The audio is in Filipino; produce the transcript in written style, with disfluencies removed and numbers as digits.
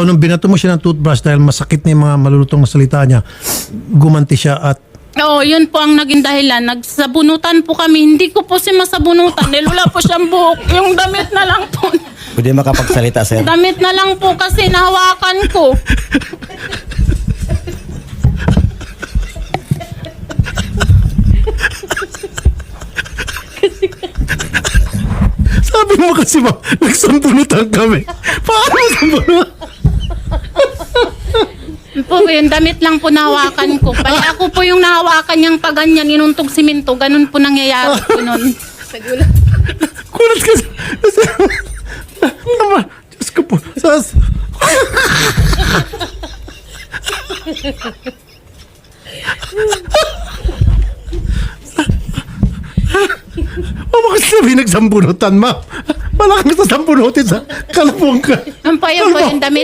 So, nung binato mo siya ng toothbrush dahil masakit na yung mga malulutong na salita niya, gumanti siya at Oo, yun po ang naging dahilan. Nagsabunutan po kami. Hindi ko po si masabunutan dahil wala po siyang buhok. Yung damit na lang po. Pwede makapagsalita, sir. Damit na lang po kasi nahawakan ko. sabi mo kasi ba, nagsambunutan kami. Paano sambunutan? Po, yung damit lang po nahawakan ko. Kaya ako po yung nahawakan niyang paganyan, inuntog simento. Ganun po nangyayari po nun. Kulat kasi. Tama. Diyos ko po. Mama kasi sabi nagsambunutan, ma. Wala kang sasambunutin sa kalapong ka. Ang pa yun po yung damit